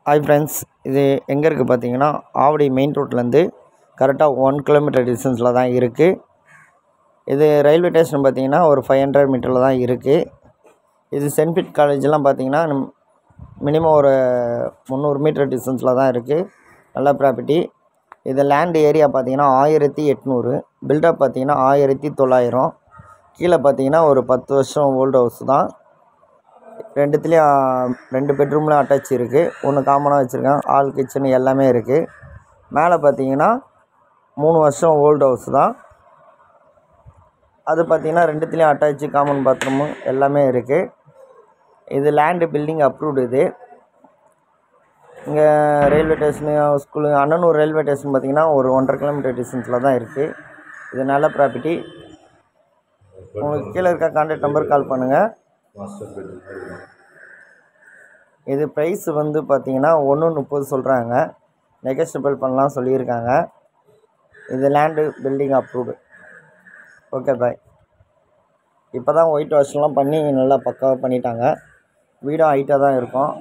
Hi friends, இது எங்கே இருக்குது பார்த்தீங்கன்னா, ஆவடி மெயின் ரோட்லேருந்து கரெக்டாக 1 கிலோமீட்டர் டிஸ்டன்ஸில் தான் இருக்குது. இது ரயில்வே ஸ்டேஷன் பார்த்தீங்கன்னா ஒரு 500 மீட்டரில் தான் இருக்குது. இது சென்ட் காலேஜெலாம் பார்த்தீங்கன்னா மினிமம் ஒரு 300 மீட்டர் டிஸ்டன்ஸில் தான் இருக்குது. நல்ல ப்ராப்பர்ட்டி. இது லேண்ட் ஏரியா பார்த்தீங்கன்னா 1800, பில்டப் பார்த்தீங்கன்னா 1900. கீழே பார்த்தீங்கன்னா ஒரு 10 வருஷம் ஓல்டு ஹவுஸ் தான். ரெண்டுத்துலேயும் 2 பெட்ரூமில் அட்டாச் இருக்குது. ஒன்று காமனாக வச்சுருக்கேன். ஹால், கிச்சன் எல்லாமே இருக்குது. மேலே பார்த்தீங்கன்னா 3 வருஷம் ஓல்டு ஹவுஸ் தான். அது பார்த்தீங்கன்னா ரெண்டுத்துலேயும் அட்டாச்சு காமன் பாத்ரூமு எல்லாமே இருக்குது. இது லேண்டு பில்டிங் அப்ரூவ்டு. இது இங்கே railway station, school, Annanur railway station பார்த்தீங்கன்னா ஒரு 1.5 கிலோமீட்டர் டிஸ்டன்ஸில் தான் இருக்குது. இது நல்ல ப்ராப்பர்ட்டி. உங்களுக்கு கீழே இருக்க கான்டாக்ட் நம்பர் கால் பண்ணுங்கள். இது ப்ரைஸ் வந்து பார்த்தீங்கன்னா 1.30 சொல்கிறாங்க. நெகோஷியபிள் பண்ணலாம் சொல்லியிருக்காங்க. இது land building approved. Okay bye. இப்போ தான் ஒயிட் வாஷ்லாம் பண்ணி நல்லா பக்காவாக பண்ணிட்டாங்க. வீடும் ஹைட்டாக தான் இருக்கும்.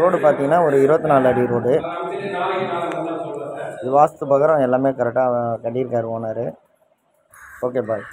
ரோடு பார்த்தீங்கன்னா ஒரு 24 அடி ரோடு. இது வாஸ்து பிரகாரம் எல்லாமே கரெக்டாக கட்டியிருக்காரு ஓனரு. Okay bye.